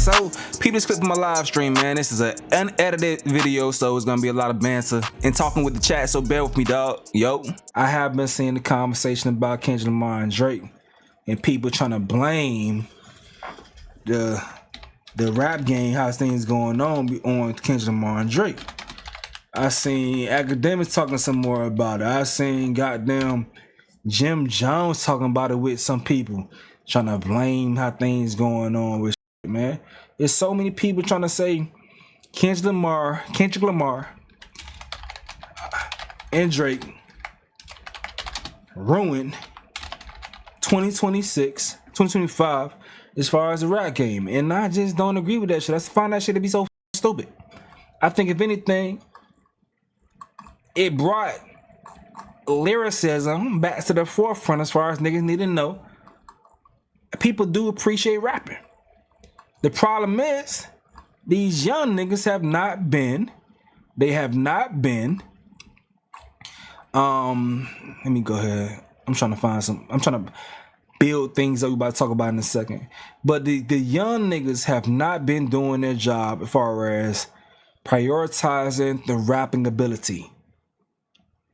So, people just clicked my live stream, man. This is an unedited video, so it's gonna be a lot of banter and talking with the chat, so bear with me, dog. Yo, I have been seeing the conversation about Kendrick Lamar and Drake, and people trying to blame the rap game, how things going on Kendrick Lamar and Drake. I seen Academiks talking some more about it. I seen goddamn Jim Jones talking about it with some people, trying to blame how things going on with shit, man. There's so many people trying to say Kendrick Lamar and Drake ruined 2026, 2025 as far as the rap game. And I just don't agree with that shit. I find that shit to be so stupid. I think if anything, it brought lyricism back to the forefront as far as niggas need to know. People do appreciate rapping. The problem is, these young niggas have not been, let me go ahead. I'm trying to build things that we about to talk about in a second. But the young niggas have not been doing their job as far as prioritizing the rapping ability.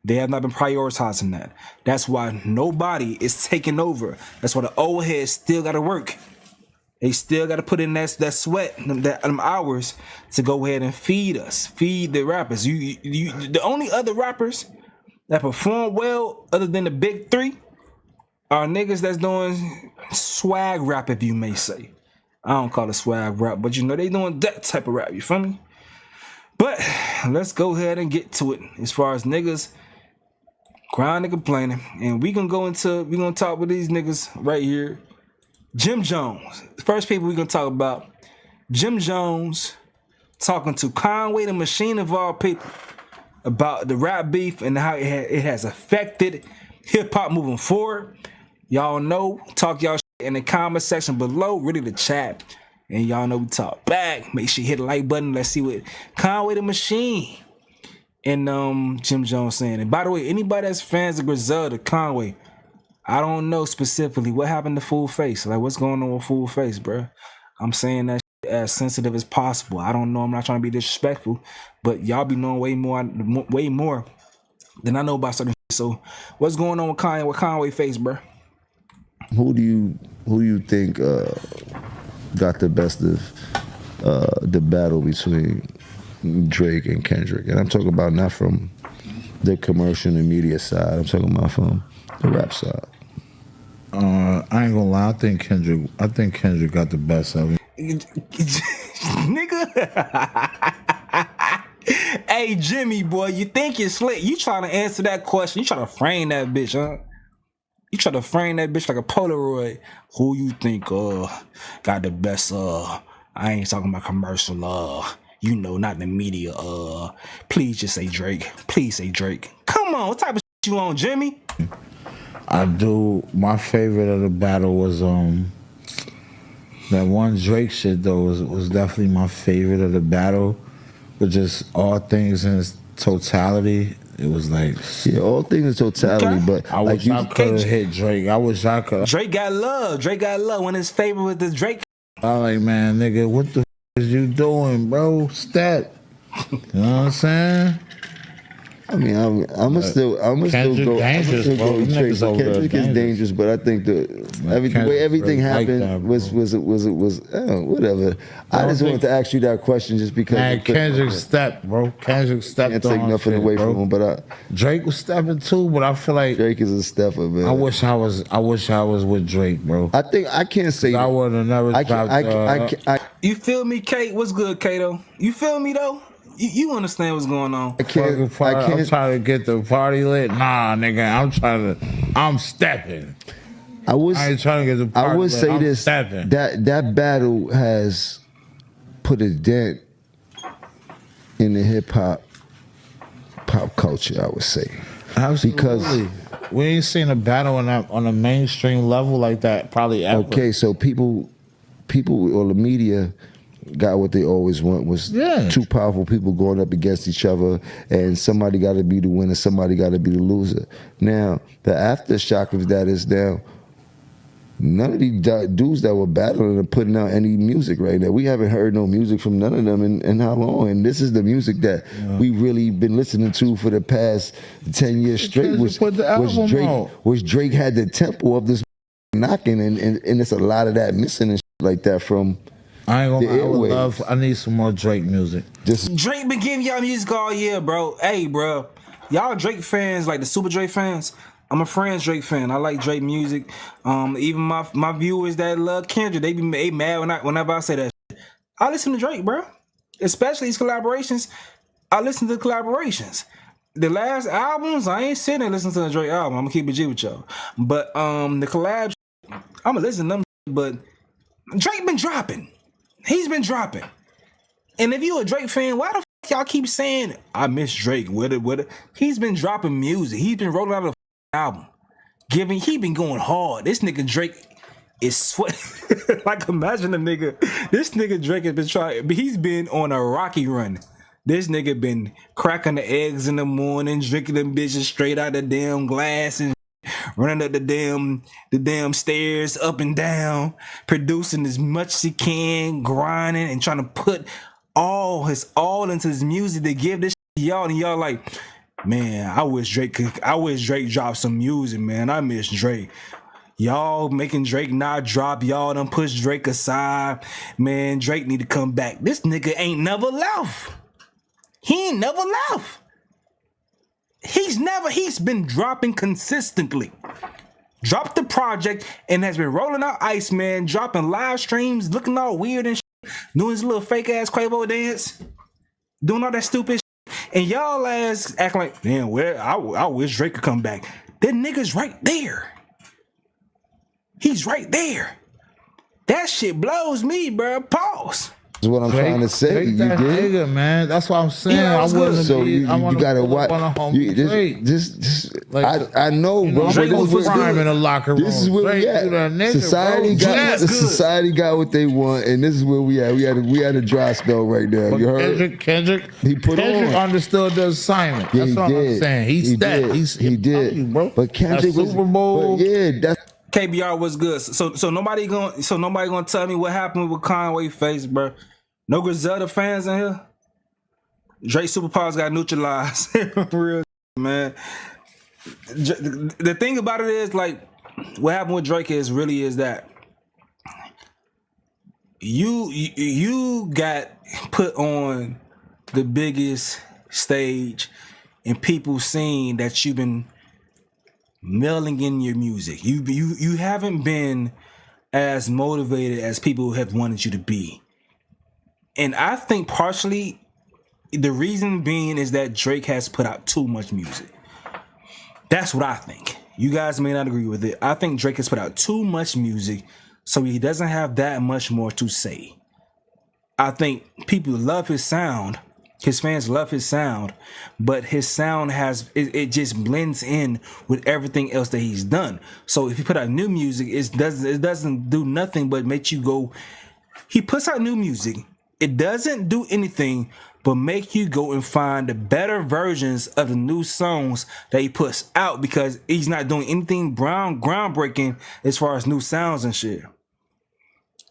They have not been prioritizing that. That's why nobody is taking over. That's why the old heads still got to work. They still got to put in that sweat, them hours to go ahead and feed the rappers. The only other rappers that perform well, other than the big three, are niggas that's doing swag rap, if you may say. I don't call it swag rap, but you know they doing that type of rap. You feel me? But let's go ahead and get to it. As far as niggas crying and complaining, and we gonna talk with these niggas right here. Jim Jones. The first people we gonna talk about. Jim Jones talking to Conway, the Machine of all people, about the rap beef and how it has affected hip hop moving forward. Y'all know, talk y'all shit in the comment section below. Ready to chat, and y'all know we talk back. Make sure you hit the like button. Let's see what Conway the Machine and Jim Jones saying. And by the way, anybody that's fans of Griselda, Conway, I don't know specifically what happened to Full Face. Like, what's going on with Full Face, bro? I'm saying that shit as sensitive as possible. I don't know. I'm not trying to be disrespectful, but y'all be knowing way more than I know about certain shit. So, what's going on with Conway Face, bro? Who do you think got the best of the battle between Drake and Kendrick? And I'm talking about not from the commercial and media side. I'm talking about from the rap side. I ain't gonna lie. I think Kendrick got the best of it. Nigga. Hey, Jimmy, boy, you think you're slick. You trying to answer that question. You trying to frame that bitch, huh? You try to frame that bitch like a Polaroid. Who you think got the best I ain't talking about commercial you know, not the media please just say Drake. Please say Drake. Come on, what type of shit you on, Jimmy? I do. My favorite of the battle was that one Drake shit though was definitely my favorite of the battle. But just all things in its totality, it was like, yeah, all things in totality. Okay. But I wish I could have hit Drake. I wish I could. Drake got love. When his favorite was the Drake. I'm like, man, nigga, what the is you doing, bro? Step. You know what I'm saying? I mean, I'm still go. I'm still go with Drake. Kendrick is dangerous, but I think the way everything happened was whatever. I just wanted to ask you that question just because. Man, Kendrick stepped, bro. Kendrick stepped. Can't take nothing away from him, but Drake was stepping too. But I feel like Drake is a stepper, man. I wish I was with Drake, bro. I think I can't say I would have never. You feel me, Kate? What's good, Kato? You feel me though? You understand what's going on? I'm trying to get the party lit. Nah, nigga, I'm stepping. I ain't trying to get the party lit. I would say I'm this: stepping. that battle has put a dent in the hip hop culture. I would say, absolutely, because we ain't seen a battle on a mainstream level like that probably ever. Okay, so people or the media got what they always want, was two powerful people going up against each other, and somebody got to be the winner, somebody got to be the loser. Now, the aftershock of that is now none of these dudes that were battling are putting out any music right now. We haven't heard no music from none of them in how long? And this is the music that we really been listening to for the past 10 years straight. Was Drake had the tempo of this knocking, and it's a lot of that missing and shit like that from. I ain't gonna. I need some more Drake music. Drake been giving y'all music all year, bro. Hey, bro, y'all Drake fans, like the Super Drake fans. I'm a Friends Drake fan. I like Drake music. Even my viewers that love Kendrick, they mad whenever I say that shit. I listen to Drake, bro. Especially these collaborations. I listen to the collaborations. The last albums, I ain't sitting and listening to the Drake album. I'm gonna keep it G with y'all. But the collabs, I'm gonna listen to them. But Drake been dropping. He's been dropping. And if you a Drake fan, why the fuck y'all keep saying I miss Drake? What? He's been dropping music. He's been rolling out a album. He been going hard. This nigga Drake is sweat. Like, imagine a nigga. This nigga Drake has been trying. He's been on a rocky run. This nigga been cracking the eggs in the morning, drinking them bitches straight out the damn glass and running up the damn stairs up and down, producing as much as he can, grinding and trying to put all into his music to give this shit to y'all, and y'all like, man, I wish Drake dropped some music, man. I miss Drake. Y'all making Drake not drop. Y'all done push Drake aside. Man, Drake need to come back. This nigga ain't never left. He ain't never left. He's been dropping consistently. Dropped the project and has been rolling out Iceman, dropping live streams, looking all weird and shit, doing his little fake ass Quavo dance, doing all that stupid shit. And y'all ass act like, damn, I wish Drake could come back. That nigga's right there. He's right there. That shit blows me, bro. Pause. That's what I'm trying to say. You that did, nigga, man. That's what I'm saying. Yeah, I wasn't. So you gotta watch. I know, bro. Drake was crime in the locker room. This is where we at. Society got what they want, and this is where we at. We had a dry spell right now. You heard? Kendrick Kendrick understood the assignment. That's what I'm saying. He did, bro. But Kendrick was Super Bowl. But yeah, that's. KBR was good. So nobody gonna tell me what happened with Conway face, bro. No Griselda fans in here. Drake superpowers got neutralized. Real man. The thing about it is, like, what happened with Drake is that you got put on the biggest stage and people seeing that you've been mailing in your music. You haven't been as motivated as people have wanted you to be. And I think partially the reason being is that Drake has put out too much music. That's what I think. You guys may not agree with it. I think Drake has put out too much music, so he doesn't have that much more to say. I think people love his sound. His fans love his sound, but his sound it just blends in with everything else that he's done. So if he put out new music, it doesn't do nothing but make you go. He puts out new music. It doesn't do anything but make you go and find the better versions of the new songs that he puts out, because he's not doing anything groundbreaking as far as new sounds and shit.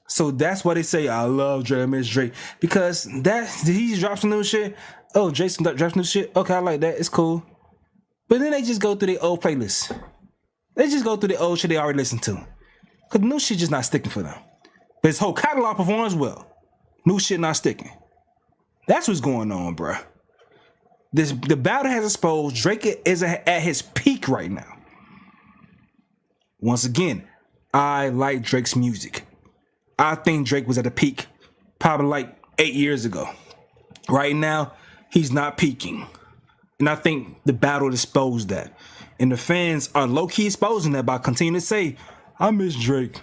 So that's why they say I love Drake, I miss Drake, because he drops some new shit. Oh, Drake drops new shit. Okay, I like that. It's cool. But then they just go through their old playlists. They just go through the old shit they already listened to, because new shit just not sticking for them. But his whole catalog performs well. New shit not sticking. That's what's going on, bruh. The battle has exposed Drake is at his peak right now. Once again, I like Drake's music. I think Drake was at a peak probably like 8 years ago. Right now, he's not peaking. And I think the battle exposed that. And the fans are low-key exposing that by continuing to say, I miss Drake.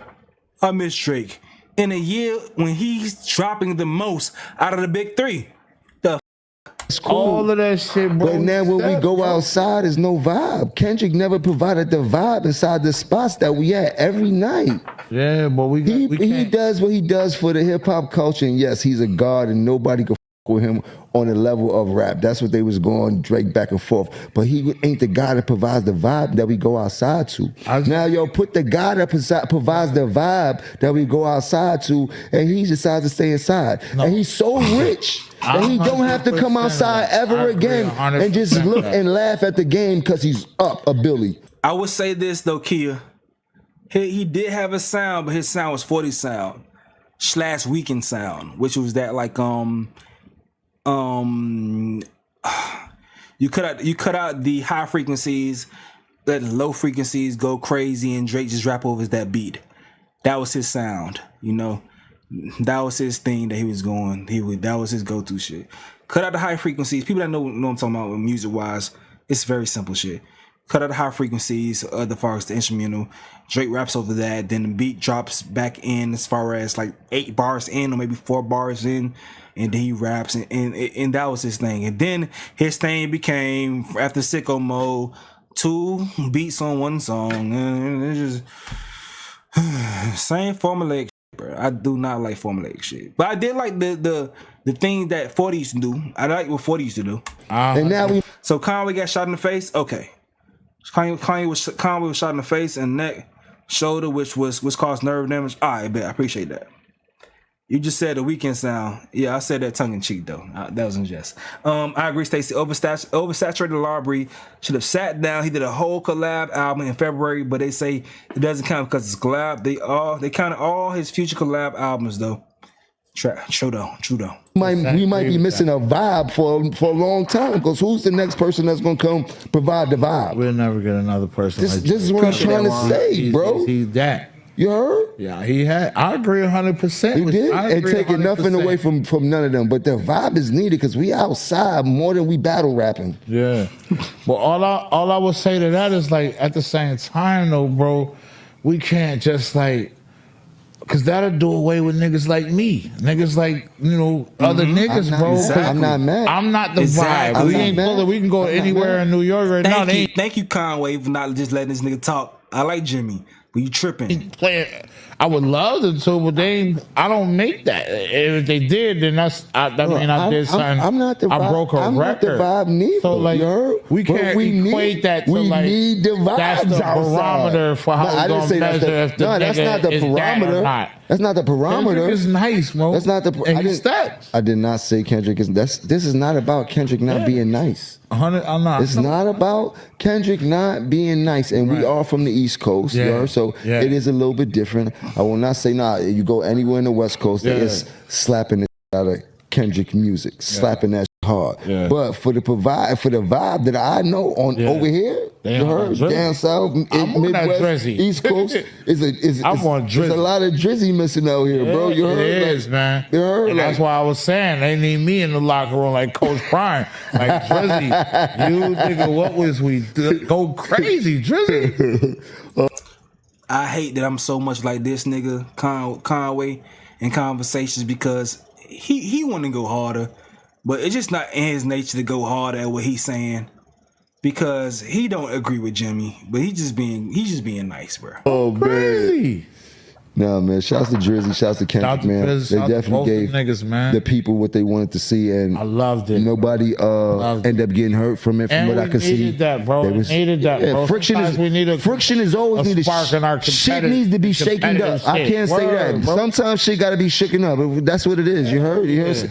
I miss Drake. In a year when he's dropping the most out of the big three. It's cool. All of that shit, bro. But now when we go outside, there's no vibe. Kendrick never provided the vibe inside the spots that we at every night. Yeah, but he does what he does for the hip hop culture, and yes, he's a god, and nobody can with him on the level of rap. That's what they was going Drake back and forth. But he ain't the guy that provides the vibe that we go outside to. Now, yo, put the guy that provides the vibe that we go outside to, and he decides to stay inside. No. And he's so rich that he don't have to come outside ever again and just look and laugh at the game because he's up a Billy. I would say this though, Kia. He did have a sound, but his sound was 40 sound / Weekend sound, which was that like you cut out the high frequencies, let the low frequencies go crazy, and Drake just rap over that beat. That was his sound, you know. That was his thing that he was going. That was his go-to shit. Cut out the high frequencies. People that know what I'm talking about music wise, it's very simple shit. Cut out the high frequencies, the far as the instrumental. Drake raps over that, then the beat drops back in as far as like 8 bars in or maybe 4 bars in. And then he raps, and that was his thing. And then his thing became, after Sicko Mode, 2 beats on 1 song. And it's just same formulaic shit, bro. I do not like formulaic shit. But I did like the thing that 40 used to do. I like what 40 used to do. And now so Conway got shot in the face? Okay. Conway was shot in the face and neck, shoulder, which caused nerve damage. All right, bet. I appreciate that. You just said the Weekend sound. Yeah, I said that tongue in cheek though. That was in jest. I agree, Stacey. Oversaturated Library should have sat down. He did a whole collab album in February, but they say it doesn't count because it's collab. They counted all his future collab albums though. True though. We might be missing a vibe for a long time because who's the next person that's gonna come provide the vibe? We'll never get another person. This is what I'm trying to say, bro. He's that. You heard? Yeah, he had. I agree 100%. He did, and taking nothing away from none of them. But the vibe is needed because we outside more than we battle rapping. Yeah. But all I would say to that is like at the same time though, bro, we can't just like. Cause that'll do away with niggas like me, niggas like other niggas, bro. Exactly. I'm not mad. I'm not the vibe. We ain't bullet. We can go anywhere in New York right now. Thank you, Conway, for not just letting this nigga talk. I like Jimmy, but you tripping. I would love them to, but I don't make that. If they did, then I did something. I'm not the vibe. I broke a record. I'm not the vibe neither. So like, we can't equate that to like. We need the vibes. That's the barometer for how we're gonna measure if the that's not the parameter. That's not the parameter. Kendrick is nice, bro. That's not the. I did not say Kendrick is. This is not about Kendrick not being nice. I'm not. It's not about Kendrick not being nice, and we are from the East Coast, so it is a little bit different. I will not say you go anywhere in the West Coast, there is slapping the out of Kendrick music, slapping that hard. Yeah. But for the vibe that I know on over here, you heard down south, Midwest, East Coast, is a lot of Drizzy missing out here, bro. You heard? It is, man. You heard? And that's why I was saying they need me in the locker room like Coach Prime, like Drizzy. You nigga, what was we go crazy, Drizzy? I hate that I'm so much like this nigga Conway in conversations because he want to go harder, but it's just not in his nature to go harder at what he's saying because he don't agree with Jimmy, but he's just being nice, bro. Oh, crazy. Man. No, man. Shouts to Drizzy. Shouts to Kendrick, man. They definitely gave the people what they wanted to see, and I loved it. Nobody ended up getting hurt from it. From what I could see, needed that, bro. Needed that, bro. Friction is always needed. Spark in our shit needs to be shaken up. I can't say that. Bro. Sometimes shit got to be shaken up. That's what it is. You heard? You heard?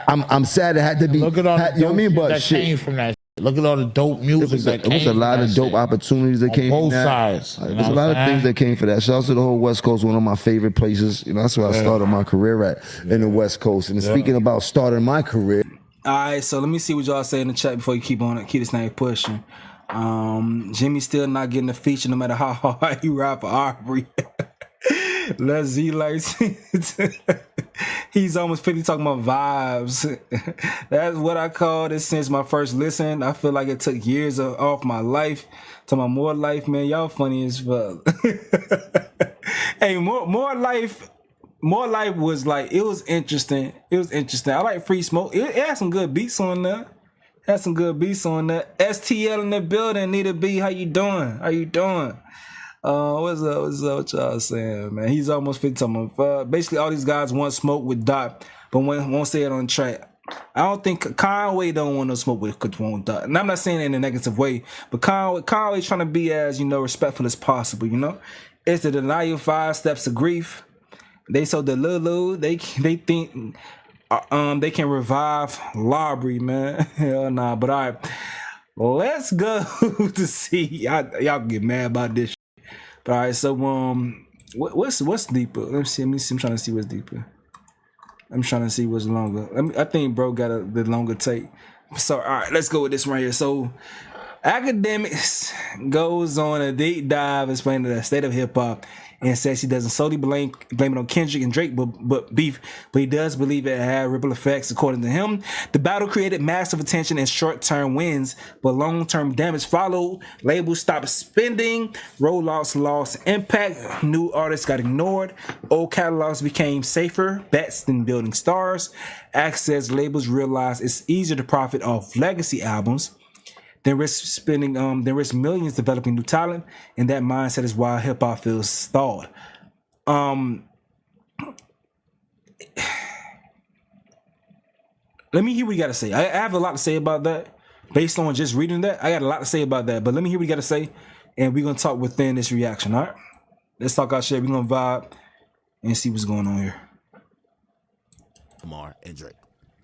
I'm sad it had to be. Look at all the you know what I mean? But shit came from that. Look at all the dope music that came. There was a lot of dope opportunities that came from that. Both sides. There's a lot of things that came for that. Shout out to the whole West Coast, one of my favorite places. That's where I started my career at, in the West Coast. And speaking about starting my career. All right, so let me see what y'all say in the chat before you keep this thing pushing. Jimmy's still not getting a feature no matter how hard he rap for Aubrey. Let's see, like he's almost 50 talking about vibes. That's what I call it since my first listen. I feel like it took years off my life. Talking about more life, man. Y'all funny as fuck. Hey, more life was like, it was interesting. I like Free Smoke. It had some good beats on there. STL in the building. Nita B, how you doing? What's up? What y'all saying, man? He's almost 50. Basically, all these guys want smoke with Dot, but won't say it on track. I don't think Conway don't want no smoke with Conway. And I'm not saying it in a negative way, but Conway's trying to be as, you know, respectful as possible, you know? It's the denial 5 steps of grief. They so the Lulu, they think they can revive Lobby, man. Hell nah. But all right, let's go to see. Y'all get mad about this shit. But all right, so what's deeper? Let me see. I'm trying to see what's deeper. I'm trying to see what's longer. I think bro got the longer take. So all right, let's go with this right here. So Academics goes on a deep dive explaining the state of hip hop and says he doesn't solely blame it on Kendrick and Drake, but he does believe it had ripple effects. According to him, the battle created massive attention and short-term wins, but long-term damage followed. Labels stopped spending, rollouts lost impact, new artists got ignored, old catalogs became safer bets than building stars. Access labels realized it's easier to profit off legacy albums than risk millions developing new talent, and that mindset is why hip hop feels stalled. Let me hear what you gotta say. I have a lot to say about that. Based on just reading that, I got a lot to say about that. But let me hear what you gotta say, and we're gonna talk within this reaction. All right, let's talk our shit. We're gonna vibe and see what's going on here. Lamar and Drake.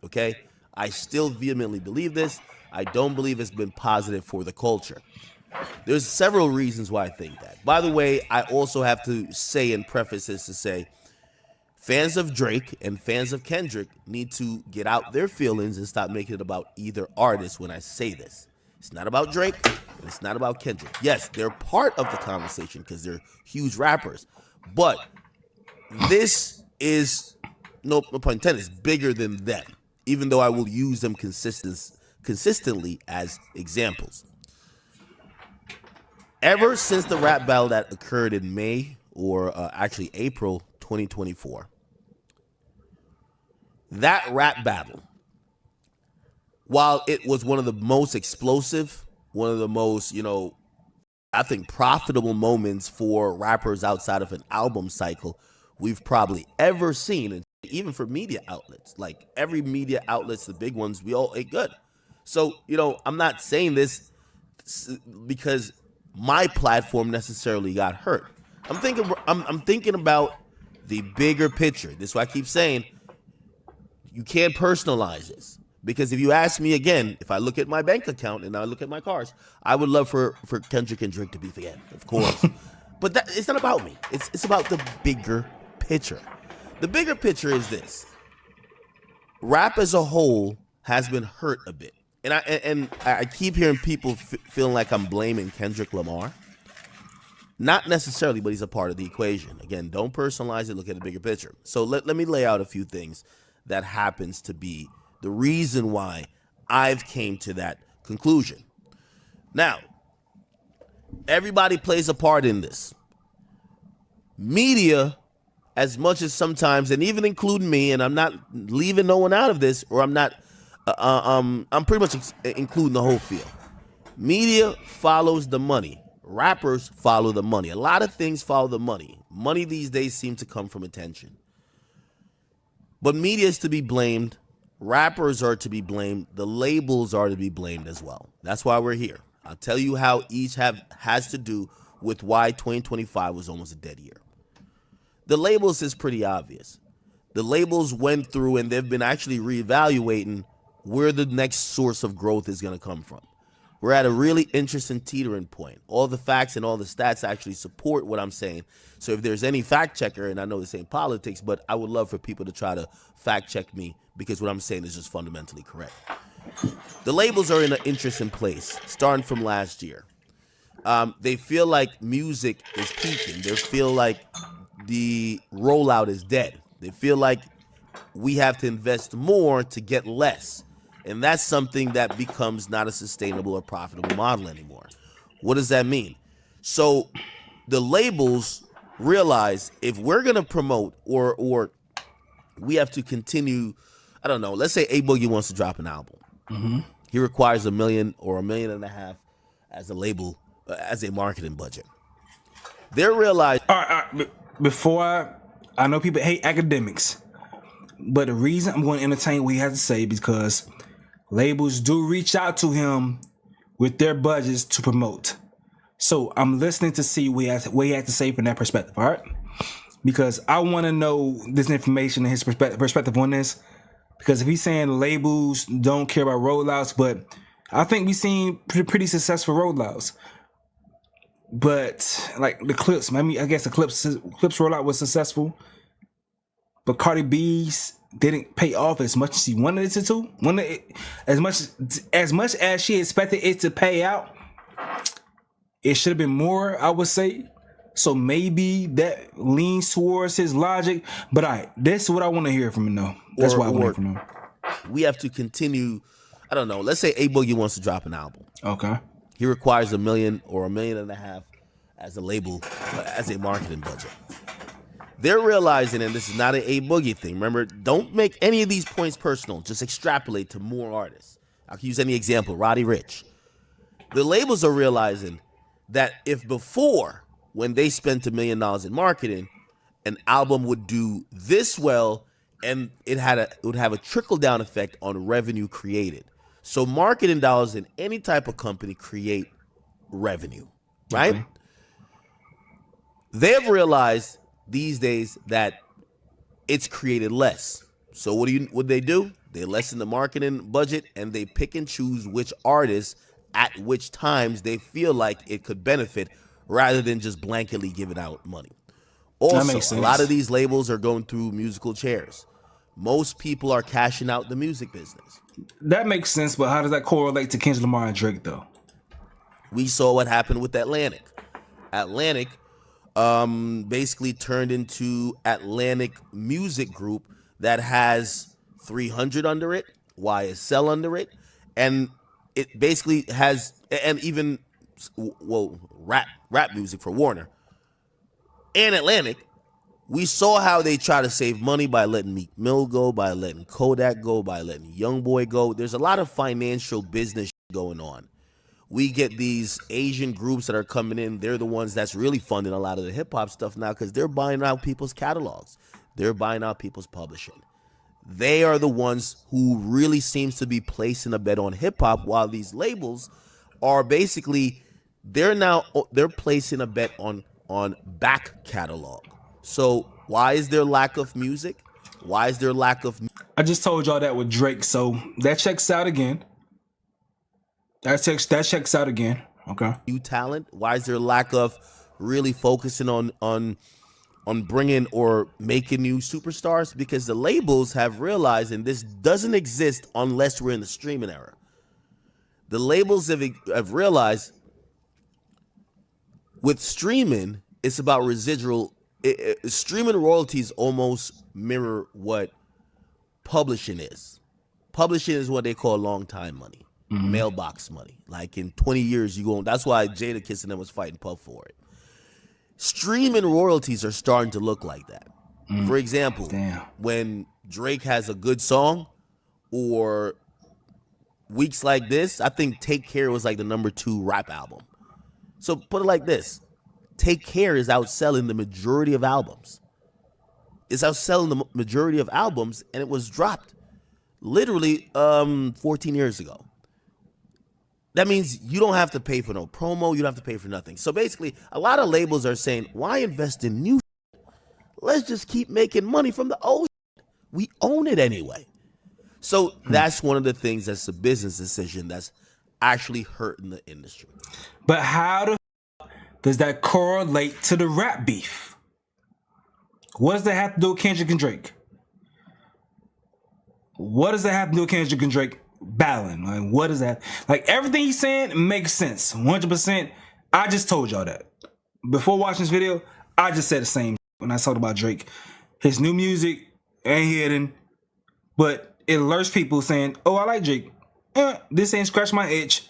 Okay, I still vehemently believe this. I don't believe it's been positive for the culture. There's several reasons why I think that. By the way, I also have to say and preface this to say, fans of Drake and fans of Kendrick need to get out their feelings and stop making it about either artist when I say this. It's not about Drake and it's not about Kendrick. Yes, they're part of the conversation because they're huge rappers. But this is, no pun intended, it's bigger than them, even though I will use them consistently as examples. Ever since the rap battle that occurred in May, or actually April 2024, that rap battle, while it was one of the most explosive, one of the most, I think profitable moments for rappers outside of an album cycle we've probably ever seen, and even for media outlets, like every media outlets, the big ones, we all ate good. So, I'm not saying this because my platform necessarily got hurt. I'm thinking about the bigger picture. This is why I keep saying you can't personalize this. Because if you ask me again, if I look at my bank account and I look at my cars, I would love for Kendrick and Drake to beef again, of course. But it's not about me. It's about the bigger picture. The bigger picture is this. Rap as a whole has been hurt a bit. And I keep hearing people feeling like I'm blaming Kendrick Lamar. Not necessarily, but he's a part of the equation. Again, don't personalize it. Look at the bigger picture. So let me lay out a few things that happens to be the reason why I've came to that conclusion. Now, everybody plays a part in this. Media, as much as sometimes, and even including me, and I'm not leaving no one out of this, or I'm not, I'm pretty much including the whole field. Media follows the money. Rappers follow the money. A lot of things follow the money. Money these days seems to come from attention. But media is to be blamed. Rappers are to be blamed. The labels are to be blamed as well. That's why we're here. I'll tell you how each has to do with why 2025 was almost a dead year. The labels is pretty obvious. The labels went through and they've been actually reevaluating where the next source of growth is going to come from. We're at a really interesting teetering point. All the facts and all the stats actually support what I'm saying. So if there's any fact checker, and I know this ain't politics, but I would love for people to try to fact check me because what I'm saying is just fundamentally correct. The labels are in an interesting place, starting from last year. They feel like music is peaking. They feel like the rollout is dead. They feel like we have to invest more to get less. And that's something that becomes not a sustainable or profitable model anymore. What does that mean? So the labels realize if we're going to promote or we have to continue, I don't know, let's say A Boogie wants to drop an album. Mm-hmm. He requires $1 million or $1.5 million as a label, as a marketing budget. They're realizing. All right. Before I know people hate academics. But the reason I'm going to entertain what he has to say because labels do reach out to him with their budgets to promote. So I'm listening to see what he has to say from that perspective, all right? Because I want to know this information and his perspective on this. Because if he's saying labels don't care about rollouts, but I think we've seen pretty successful rollouts. But like the Clips, I guess the Clips rollout was successful. But Cardi B's didn't pay off as much as she wanted it to. As much as she expected it to pay out, it should have been more, I would say. So maybe that leans towards his logic. But all right, this is what I want to hear from him, though. That's what I want to hear from him. We have to continue. I don't know. Let's say A Boogie wants to drop an album. Okay. He requires $1 million or $1.5 million as a label, as a marketing budget. They're realizing, and this is not an A Boogie thing. Remember, don't make any of these points personal. Just extrapolate to more artists. I can use any example. Roddy Ricch. The labels are realizing that if before, when they spent $1 million in marketing, an album would do this well, and it would have a trickle-down effect on revenue created. So marketing dollars in any type of company create revenue, right? Okay. They've realized these days that it's created less. So what they do? They lessen the marketing budget and they pick and choose which artists at which times they feel like it could benefit rather than just blanketly giving out money. Also, a lot of these labels are going through musical chairs. Most people are cashing out the music business. That makes sense, but how does that correlate to Kendrick Lamar and Drake, though? We saw what happened with Atlantic. Atlantic basically turned into Atlantic Music Group that has 300 under it, YSL under it, and it basically has, and even, rap music for Warner. And Atlantic, we saw how they try to save money by letting Meek Mill go, by letting Kodak go, by letting Youngboy go. There's a lot of financial business going on. We get these Asian groups that are coming in. They're the ones that's really funding a lot of the hip-hop stuff now because they're buying out people's catalogs. They're buying out people's publishing. They are the ones who really seems to be placing a bet on hip-hop, while these labels are basically, they're placing a bet on back catalog. So why is there lack of music? Why is there lack of... I just told y'all that with Drake, so that checks out again. That checks out again. Okay. New talent. Why is there lack of really focusing on bringing or making new superstars? Because the labels have realized, and this doesn't exist unless we're in the streaming era. The labels have realized with streaming, it's about residual. Streaming royalties almost mirror what publishing is. Publishing is what they call long time money. Mm-hmm. Mailbox money. Like in 20 years, you go. That's why Jadakiss and them was fighting Puff for it. Streaming royalties are starting to look like that. For example, when Drake has a good song, or weeks like this, I think Take Care was like the #2 rap album. So put it like this: Take Care is outselling the majority of albums. It's outselling the majority of albums, and it was dropped literally 14 years ago. That means you don't have to pay for no promo. You don't have to pay for nothing. So basically, a lot of labels are saying, why invest in new shit? Let's just keep making money from the old shit. We own it anyway. So that's one of the things that's a business decision that's actually hurting the industry. But how the does that correlate to the rap beef? What does that have to do with Kendrick and Drake? What does that have to do with Kendrick and Drake battling? Like, what is that? Like, everything he's saying makes sense. 100%. I just told y'all that. Before watching this video, I just said the same when I talked about Drake. His new music ain't hitting, but it alerts people saying, oh, I like Drake. This ain't scratch my itch.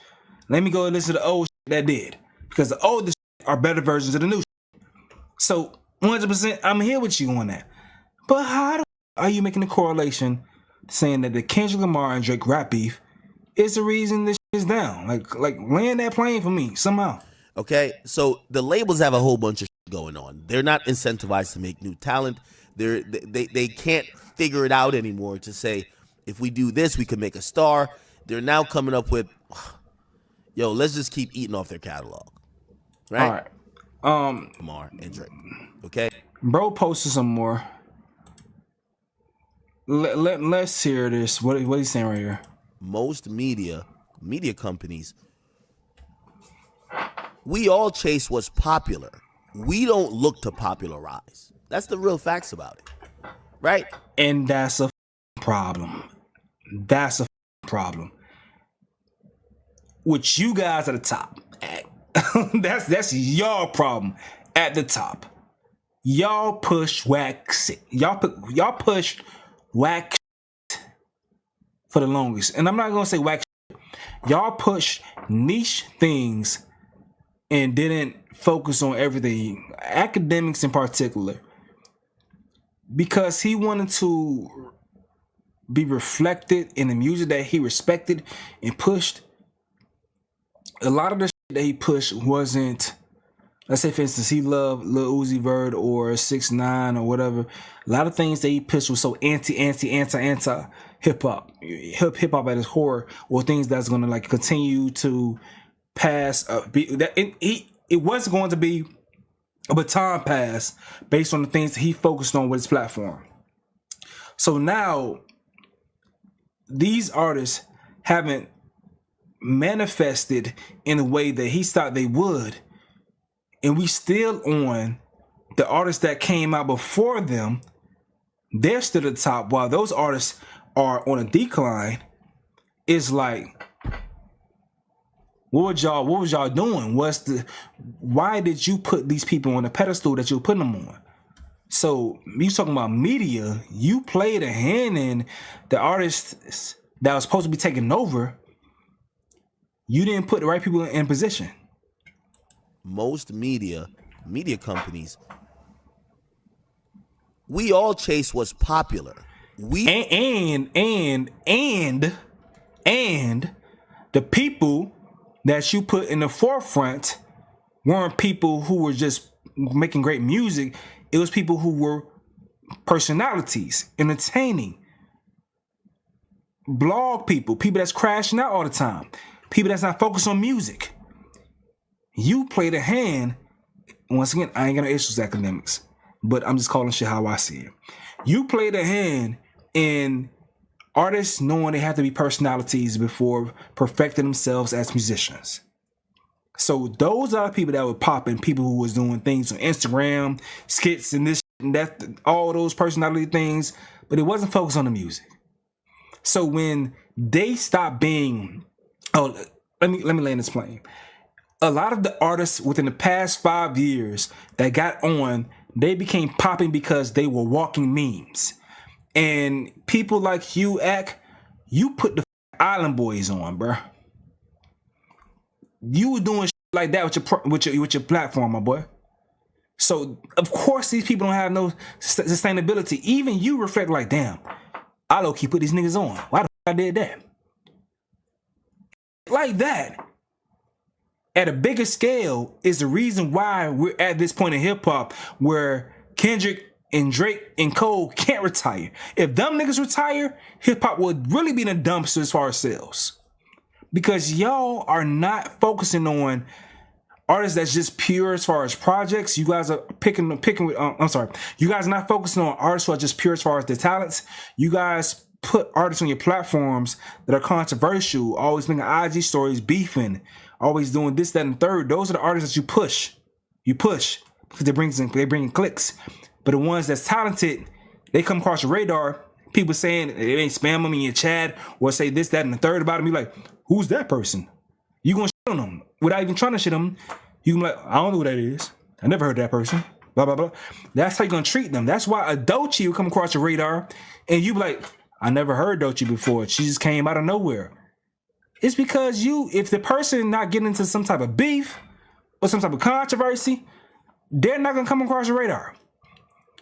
Let me go and listen to the old shit that did. Because the oldest are better versions of the new shit. So, 100%, I'm here with you on that. But how are you making a correlation saying that the Kendrick Lamar and Drake rap beef is the reason this shit is down? Like land that plane for me somehow. Okay, so the labels have a whole bunch of shit going on. They're not incentivized to make new talent. They can't figure it out anymore to say, if we do this, we can make a star. They're now coming up with, yo, let's just keep eating off their catalog. Right? All right. Lamar and Drake. Okay? Bro posted some more. Let's hear this. What he's saying right here. Most media companies, we all chase what's popular. We don't look to popularize. That's the real facts about it. Right? And that's a problem. That's a problem. With you guys at the top. That's your problem at the top. Y'all push whack shit. Y'all pushed whack shit for the longest. And I'm not gonna say whack shit. Y'all pushed niche things and didn't focus on everything. Academics in particular. Because he wanted to be reflected in the music that he respected and pushed. A lot of the shit that he pushed wasn't, let's say for instance, he loved Lil Uzi Vert or 6ix9ine or whatever. A lot of things that he pushed was so anti hip hop. Hip hop at its core, or things that's gonna like continue to pass. It wasn't going to be a baton pass based on the things that he focused on with his platform. So now these artists haven't manifested in a way that he thought they would, and we still on the artists that came out before them. They're still at the top while those artists are on a decline. It's like, what was y'all doing? Why did you put these people on the pedestal that you're putting them on? So you talking about media, you played a hand in the artists that was supposed to be taking over. You didn't put the right people in position. Most media companies, we all chase what's popular. And the people that you put in the forefront weren't people who were just making great music. It was people who were personalities, entertaining, blog people that's crashing out all the time, people that's not focused on music. You played a hand. Once again, I ain't got no issues with academics, but I'm just calling shit how I see it. You played a hand in artists knowing they have to be personalities before perfecting themselves as musicians. So those are the people that were popping, people who was doing things on Instagram, skits and this and that, all those personality things, but it wasn't focused on the music. So when they stopped being, let me land this plane. A lot of the artists within the past 5 years that got on, they became popping because they were walking memes. And people like you, you put the Island Boys on, bruh. You were doing shit like that with your platform, my boy. So of course these people don't have no sustainability. Even you reflect like, damn, I low-key put these niggas on. Why the fuck I did that? Like that. At a bigger scale is the reason why we're at this point in hip hop where Kendrick and Drake and Cole can't retire. If them niggas retire, hip hop would really be in the dumpster as far as sales. Because y'all are not focusing on artists that's just pure as far as projects. You guys are picking with, you guys are not focusing on artists who are just pure as far as their talents. You guys put artists on your platforms that are controversial, always making IG stories, beefing, always doing this, that, and the third. Those are the artists that you push. You push because they bring clicks. But the ones that's talented, they come across your radar. People saying they ain't spam them in your chat or say this, that, and the third about them. You like, who's that person? You gonna shit on them without even trying to shit on them. You can be like, I don't know who that is. I never heard that person. Blah blah blah. That's how you gonna treat them. That's why a Doechii will come across your radar, and you be like, I never heard Doechii before. She just came out of nowhere. It's because if the person not getting into some type of beef or some type of controversy, they're not gonna come across your radar.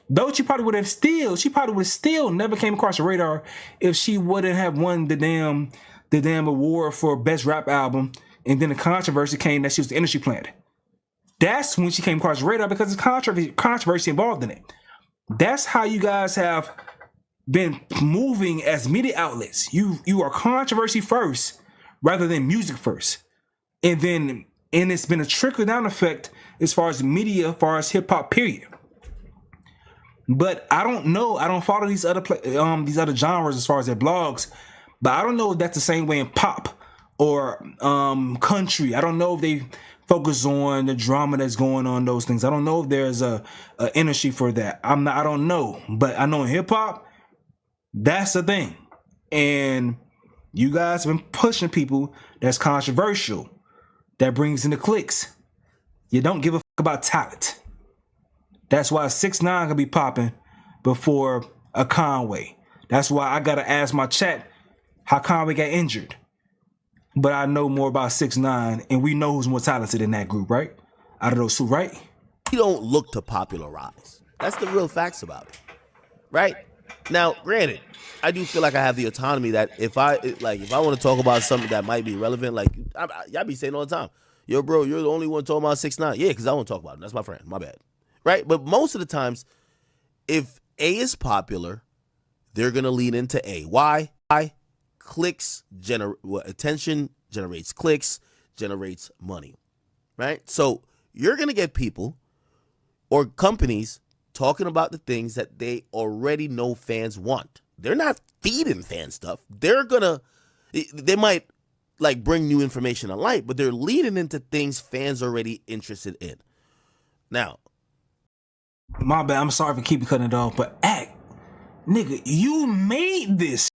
Doechii probably would have still never came across your radar if she wouldn't have won the damn award for best rap album, and then the controversy came that she was the industry plant. That's when she came across your radar because there's controversy involved in it. That's how you guys have been moving as media outlets. You are controversy first rather than music first. And it's been a trickle down effect as far as media, as far as hip hop, period. But I don't know. I don't follow these other genres as far as their blogs. But I don't know if that's the same way in pop or country. I don't know if they focus on the drama that's going on, those things. I don't know if there's a industry for that. I don't know. But I know in hip hop, that's the thing. And you guys have been pushing people that's controversial, that brings in the clicks. You don't give a fuck about talent. That's why 6ix9ine can be popping before a Conway. That's why I gotta ask my chat how Conway got injured. But I know more about 6ix9ine, and we know who's more talented in that group, right? Out of those two, right? You don't look to popularize. That's the real facts about it, right? Now, granted, I do feel like I have the autonomy that if I want to talk about something that might be relevant, like y'all be saying all the time, yo, bro, you're the only one talking about 6ix9ine. Yeah, because I want to talk about him. That's my friend. My bad. Right? But most of the times, if A is popular, they're going to lean into A. Why? Clicks attention generates clicks, generates money. Right? So you're going to get people or companies talking about the things that they already know fans want. They're not feeding fan stuff. They might like bring new information to light, but they're leading into things fans already interested in. Now, my bad, I'm sorry for keeping cutting it off, but nigga, you made this.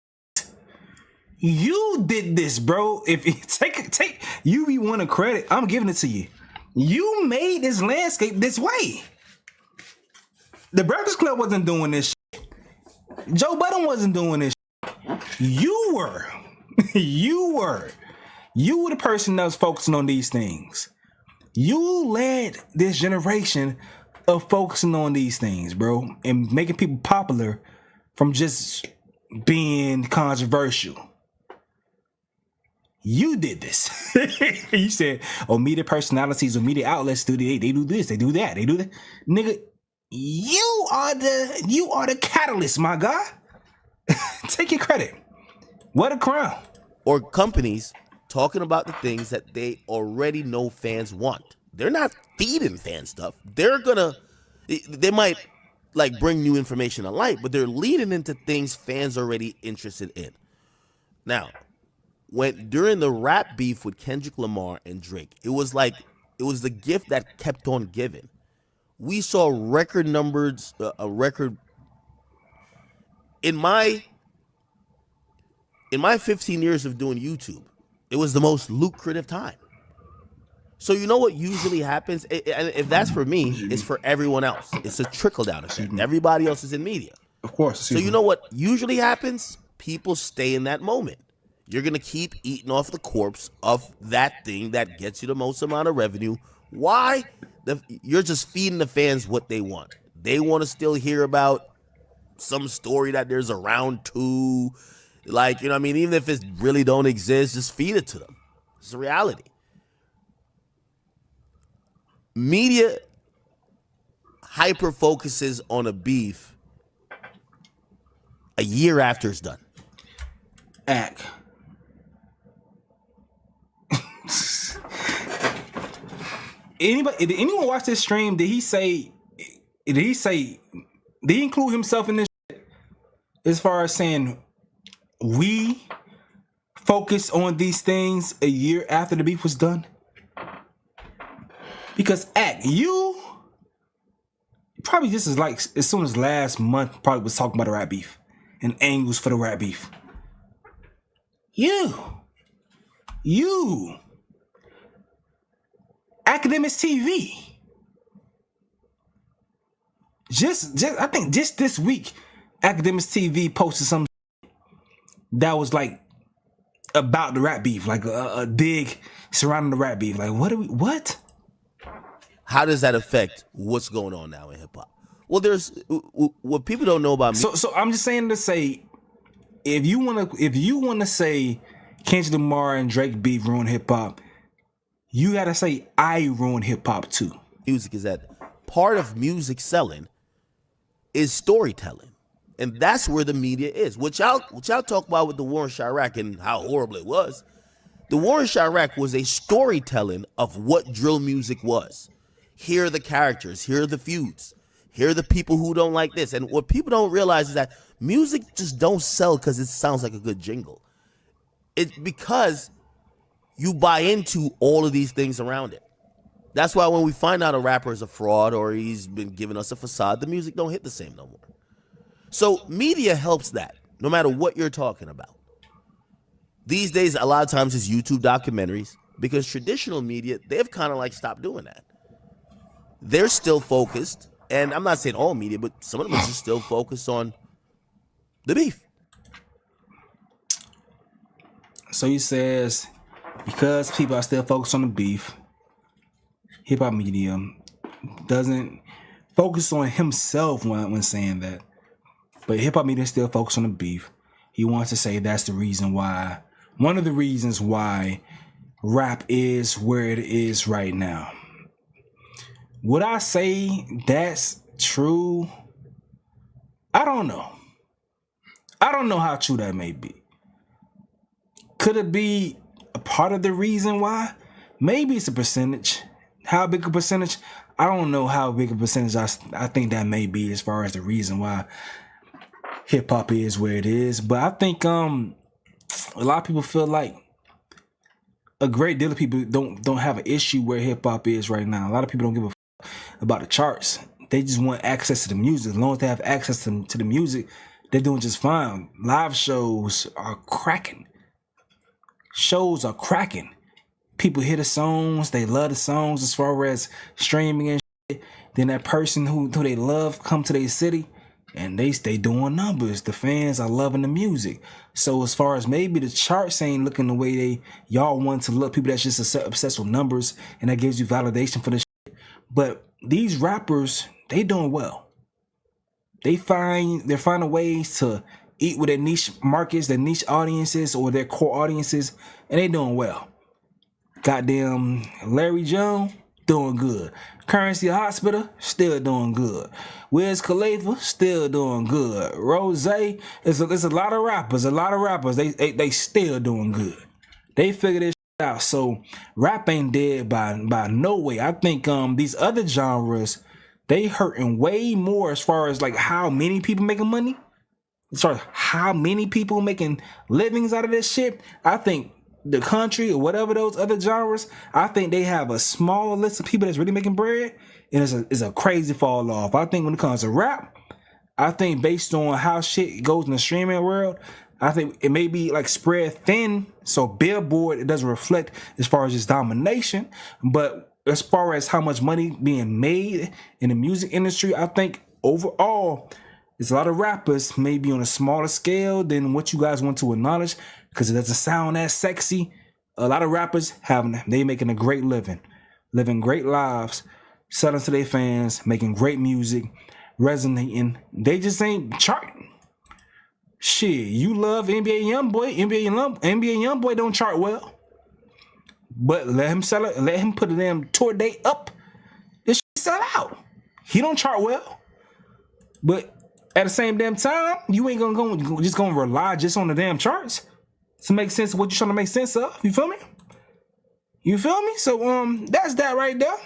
You did this, bro. If you take you be wanting credit, I'm giving it to you. You made this landscape this way. The Breakfast Club wasn't doing this shit. Joe Budden wasn't doing this shit. You were. You were the person that was focusing on these things. You led this generation of focusing on these things, bro, and making people popular from just being controversial. You did this. You said, oh, media personalities or media outlets they do this, they do that, they do that. Nigga, you are the catalyst, my guy. Take your credit. What a crown. Or companies talking about the things that they already know fans want. They're not feeding fan stuff. They might like bring new information to light, but they're leading into things fans already interested in. Now, during the rap beef with Kendrick Lamar and Drake, it was the gift that kept on giving. We saw record numbers, a record in my 15 years of doing YouTube. It was the most lucrative time. So you know what usually happens? And if that's for me, it's for everyone else. It's a trickle-down effect. Everybody else is in media. Of course. So you know what usually happens? People stay in that moment. You're going to keep eating off the corpse of that thing that gets you the most amount of revenue. Why? You're just feeding the fans what they want. They want to still hear about some story that there's a round two. Like, you know what I mean? Even if it really don't exist, just feed it to them. It's a reality. Media hyper focuses on a beef a year after it's done. Did anyone watch this stream? Did he include himself in this shit? As far as saying we focus on these things a year after the beef was done? Because you probably just as soon as last month probably was talking about the rap beef and angles for the rap beef. You Academiks TV. I think just this week, Academiks TV posted something that was like about the rap beef, like a dig surrounding the rap beef. Like, what? How does that affect what's going on now in hip hop? Well, there's what people don't know about me. So I'm just saying to say, if you wanna say Kendrick Lamar and Drake beef ruined hip hop, you gotta say I ruined hip hop too. Music is that part of music selling is storytelling. And that's where the media is. Which y'all talk about with the war in Chirac and how horrible it was. The war in Chirac was a storytelling of what drill music was. Here are the characters, here are the feuds, here are the people who don't like this. And what people don't realize is that music just don't sell because it sounds like a good jingle. It's because you buy into all of these things around it. That's why when we find out a rapper is a fraud or he's been giving us a facade, the music don't hit the same no more. So media helps that, no matter what you're talking about. These days, a lot of times it's YouTube documentaries because traditional media, they've kind of like stopped doing that. They're still focused, and I'm not saying all media, but some of them are just still focused on the beef. So he says, because people are still focused on the beef, hip-hop media doesn't focus on himself when saying that. But hip-hop media still focused on the beef. He wants to say that's the reason why, one of the reasons why rap is where it is right now. Would I say that's true? I don't know. I don't know how true that may be. Could it be a part of the reason why? Maybe it's a percentage. How big a percentage? I don't know how big a percentage I think that may be as far as the reason why hip-hop is where it is. But I think a lot of people feel like a great deal of people don't have an issue where hip-hop is right now. A lot of people don't give a fuck about the charts. They just want access to the music. As long as they have access to the music, they're doing just fine. Live shows are cracking. Shows are cracking. People hear the songs, they love the songs as far as streaming and shit. Then that person who they love come to their city and they stay doing numbers. The fans are loving the music. So as far as maybe the charts ain't looking the way y'all want to look, people that's just obsessed with numbers and that gives you validation for the shit. But these rappers, they doing well. They're finding ways to eat with their niche markets, their niche audiences, or their core audiences, and they doing well. Goddamn Larry Jones, doing good. Currency Hospital, still doing good. Wiz Khalifa, still doing good. Rose, there's a lot of rappers. They still doing good. They figured this shit out. So rap ain't dead by no way. I think these other genres, they hurting way more as far as like how many people making money. As far as how many people making livings out of this shit, I think the country or whatever those other genres, I think they have a small list of people that's really making bread, and it's a crazy fall off. I think when it comes to rap, I think based on how shit goes in the streaming world, I think it may be like spread thin, so Billboard, it doesn't reflect as far as its domination, but as far as how much money being made in the music industry, I think overall, there's a lot of rappers maybe on a smaller scale than what you guys want to acknowledge because it doesn't sound that sexy. A lot of rappers they making a great living great lives, selling to their fans, making great music, resonating. They just ain't charting. Shit, you love NBA YoungBoy. NBA YoungBoy don't chart well, but let him sell it. Let him put a damn tour date up. This shit sell out. He don't chart well, but at the same damn time, you ain't gonna rely just on the damn charts to make sense of what you're trying to make sense of. You feel me? So that's that right there.